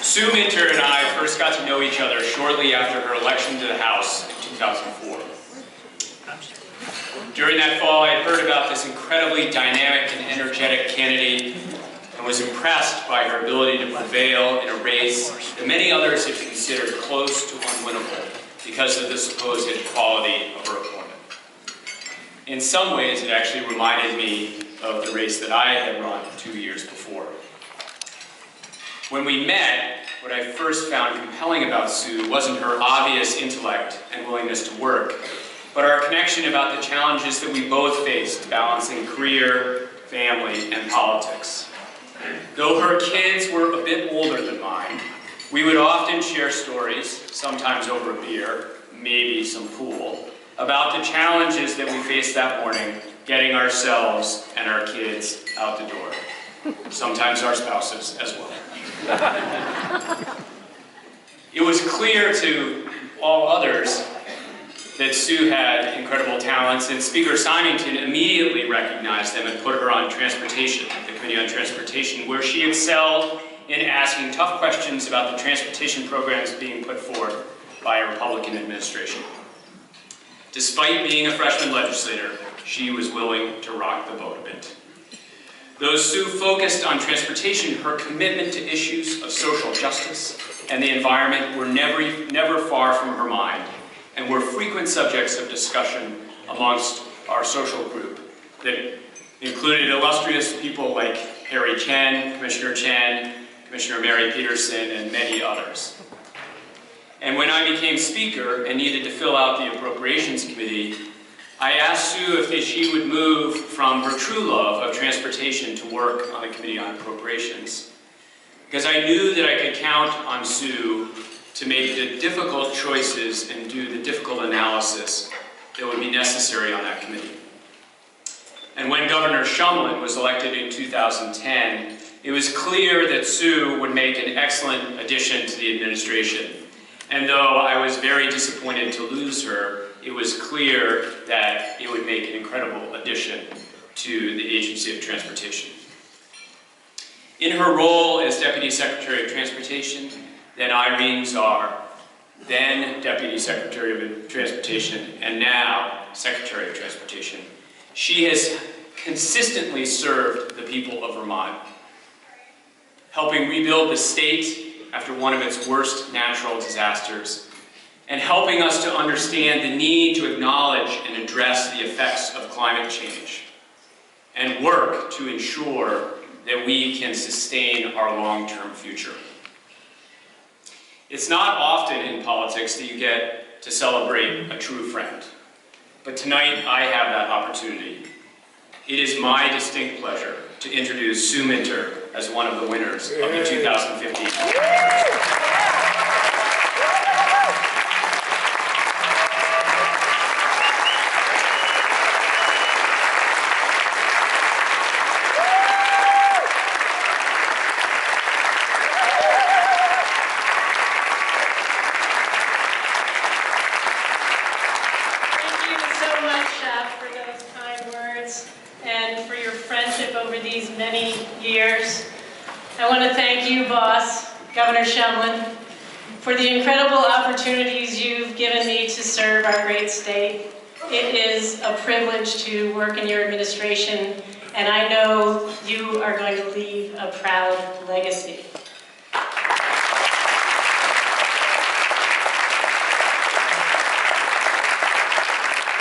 Sue Minter and I first got to know each other shortly after her election to the House in 2004. During that fall, I had heard about this incredibly dynamic and energetic candidate and was impressed by her ability to prevail in a race that many others had considered close to unwinnable because of the supposed quality of her opponent. In some ways, it actually reminded me of the race that I had run 2 years before. When we met, what I first found compelling about Sue wasn't her obvious intellect and willingness to work, but our connection about the challenges that we both faced balancing career, family, and politics. Though her kids were a bit older than mine, we would often share stories, sometimes over a beer, maybe some pool, about the challenges that we faced that morning getting ourselves and our kids out the door. Sometimes our spouses as well. It was clear to all others that Sue had incredible talents, and Speaker Symington immediately recognized them and put her on transportation, the Committee on Transportation, where she excelled in asking tough questions about the transportation programs being put forth by a Republican administration. Despite being a freshman legislator, she was willing to rock the boat a bit. Though Sue focused on transportation, her commitment to issues of social justice and the environment were never far from her mind, and were frequent subjects of discussion amongst our social group that included illustrious people like Harry Chen, Commissioner Mary Peterson, and many others. And when I became Speaker and needed to fill out the Appropriations Committee, I asked Sue if she would move from her true love of transportation to work on the Committee on Appropriations, because I knew that I could count on Sue to make the difficult choices and do the difficult analysis that would be necessary on that committee. And when Governor Shumlin was elected in 2010, it was clear that Sue would make an excellent addition to the administration. And though I was very disappointed to lose her, it was clear that it would make an incredible addition to the Agency of Transportation. In her role as Deputy Secretary of Transportation, then Irene Czar, then Deputy Secretary of Transportation, and now Secretary of Transportation, she has consistently served the people of Vermont, helping rebuild the state after one of its worst natural disasters, and helping us to understand the need to acknowledge and address the effects of climate change, and work to ensure that we can sustain our long-term future. It's not often in politics that you get to celebrate a true friend, but tonight I have that opportunity. It is my distinct pleasure to introduce Sue Minter as one of the winners of the 2015. I want to thank you, boss, Governor Shumlin, for the incredible opportunities you've given me to serve our great state. It is a privilege to work in your administration, and I know you are going to leave a proud legacy.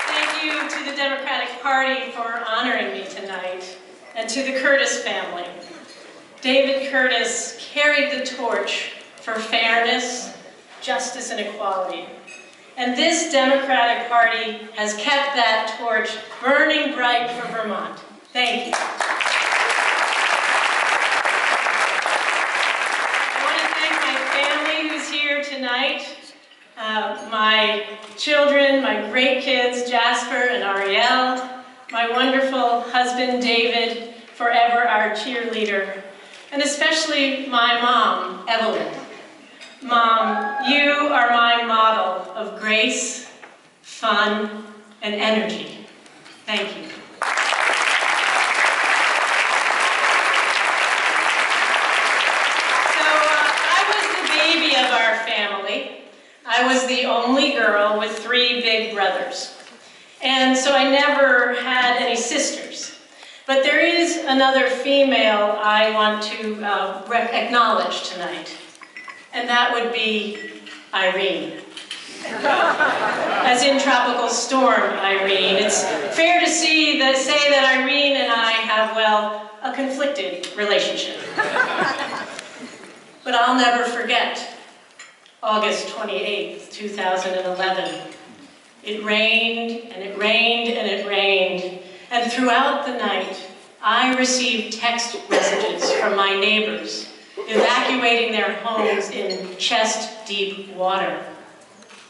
Thank you to the Democratic Party for honoring me tonight, and to the Curtis family. David Curtis carried the torch for fairness, justice, and equality. And this Democratic Party has kept that torch burning bright for Vermont. Thank you. I want to thank my family who's here tonight, my children, my great kids, Jasper and Ariel, my wonderful husband, David, forever our cheerleader, and especially my mom, Evelyn. Mom, you are my model of grace, fun, and energy. Thank you. I was the only girl with 3 big brothers. And so I never had any sisters. But there is another female I want to acknowledge tonight. And that would be Irene. As in Tropical Storm Irene. It's fair to say that Irene and I have, well, a conflicted relationship. But I'll never forget August 28th, 2011. It rained, and it rained, and it rained. And throughout the night, I received text messages from my neighbors evacuating their homes in chest-deep water.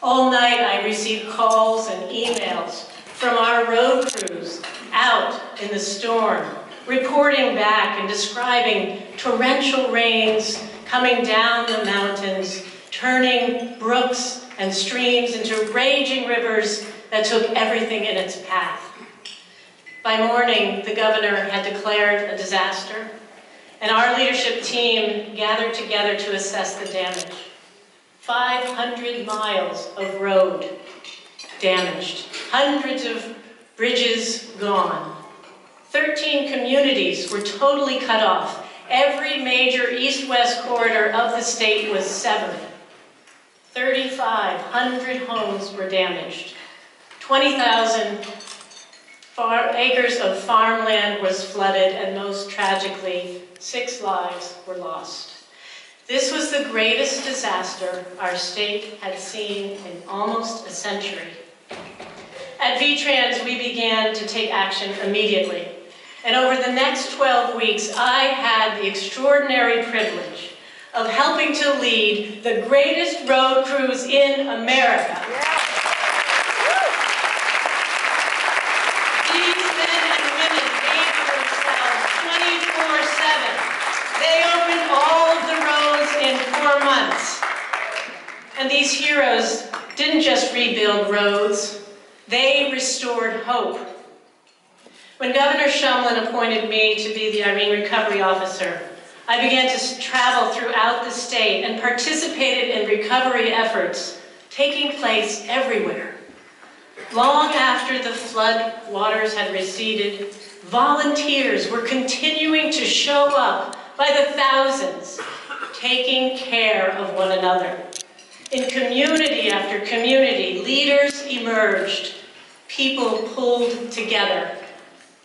All night I received calls and emails from our road crews out in the storm, reporting back and describing torrential rains coming down the mountains, turning brooks and streams into raging rivers that took everything in its path. By morning, the governor had declared a disaster, and our leadership team gathered together to assess the damage. 500 miles of road damaged, hundreds of bridges gone. 13 communities were totally cut off. Every major east-west corridor of the state was severed. 3,500 homes were damaged. 20,000 acres of farmland was flooded, and most tragically, 6 lives were lost. This was the greatest disaster our state had seen in almost a century. At VTrans, we began to take action immediately. And over the next 12 weeks, I had the extraordinary privilege of helping to lead the greatest road crews in America. These men and women gave themselves 24/7. They opened all of the roads in 4 months. And these heroes didn't just rebuild roads, they restored hope. When Governor Shumlin appointed me to be the Irene Recovery Officer, I began to travel throughout the state and participated in recovery efforts taking place everywhere. Long after the flood waters had receded, volunteers were continuing to show up by the thousands, taking care of one another. In community after community, leaders emerged. People pulled together.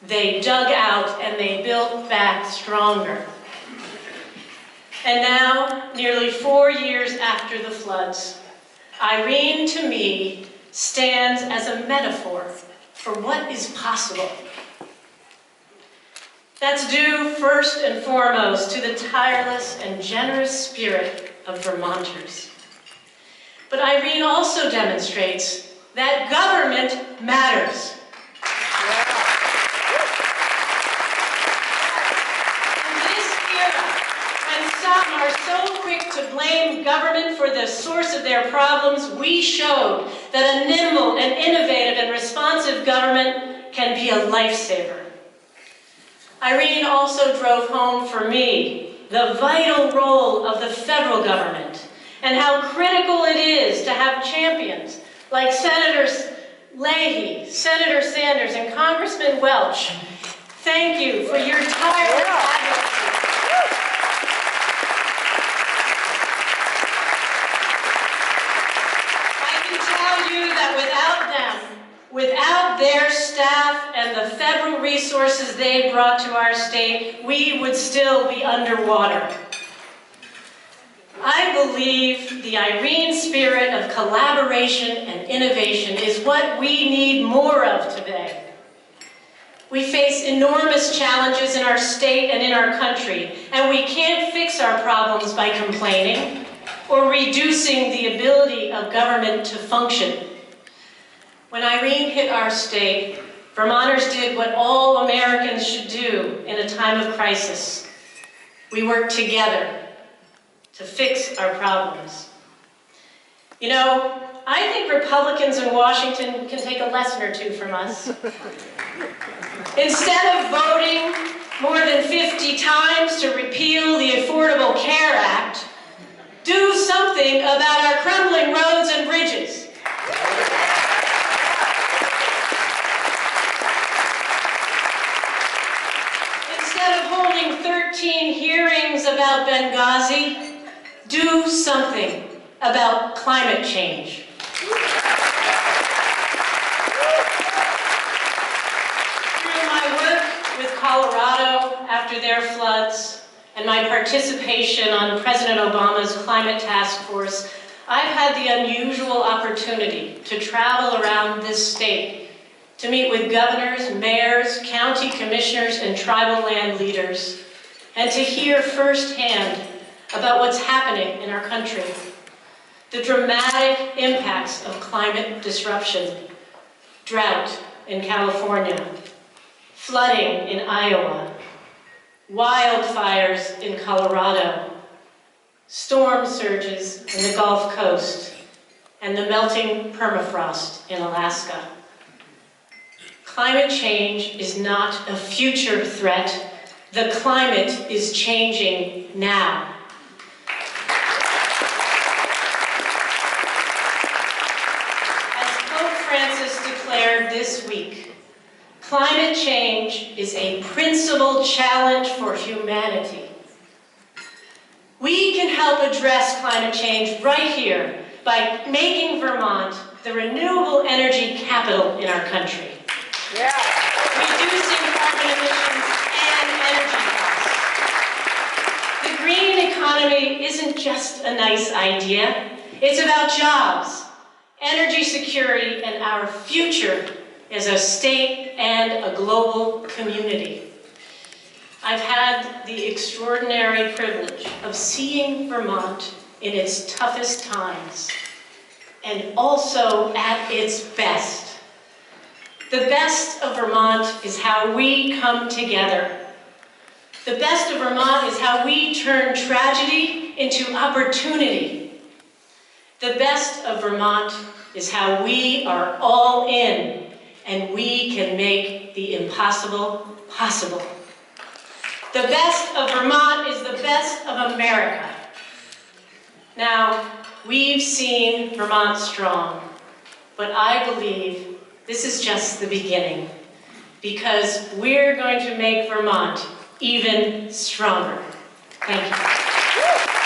They dug out and they built back stronger. And now, nearly 4 years after the floods, Irene, to me, stands as a metaphor for what is possible. That's due first and foremost to the tireless and generous spirit of Vermonters. But Irene also demonstrates that government matters. In this era, when some are so quick to blame government for the source of their problems, we showed that a nimble and innovative and responsive government can be a lifesaver. Irene also drove home for me the vital role of the federal government and how critical it is to have champions like Senators Leahy, Senator Sanders, and Congressman Welch. Thank you for your tireless advocacy. I can tell you that without them, without their staff and the federal resources they brought to our state, we would still be underwater. I believe the Irene spirit of collaboration and innovation is what we need more of today. We face enormous challenges in our state and in our country, and we can't fix our problems by complaining or reducing the ability of government to function. When Irene hit our state, Vermonters did what all Americans should do in a time of crisis. We worked together to fix our problems. You know, I think Republicans in Washington can take a lesson or two from us. Instead of voting more than 50 times to repeal the Affordable Care Act, Do something about our crumbling roads and bridges. Instead of holding 13 hearings about Benghazi, do something about climate change. Through my work with Colorado after their floods and my participation on President Obama's climate task force, I've had the unusual opportunity to travel around this state to meet with governors, mayors, county commissioners, and tribal land leaders, and to hear firsthand about what's happening in our country. The dramatic impacts of climate disruption, drought in California, flooding in Iowa, wildfires in Colorado, storm surges in the Gulf Coast, and the melting permafrost in Alaska. Climate change is not a future threat. The climate is changing now. Francis declared this week, climate change is a principal challenge for humanity. We can help address climate change right here by making Vermont the renewable energy capital in our country. Yeah. Reducing carbon emissions and energy costs. The green economy isn't just a nice idea. It's about jobs, energy security, and our future as a state and a global community. I've had the extraordinary privilege of seeing Vermont in its toughest times, and also at its best. The best of Vermont is how we come together. The best of Vermont is how we turn tragedy into opportunity. The best of Vermont is how we are all in and we can make the impossible possible. The best of Vermont is the best of America. Now, we've seen Vermont strong, but I believe this is just the beginning, because we're going to make Vermont even stronger. Thank you.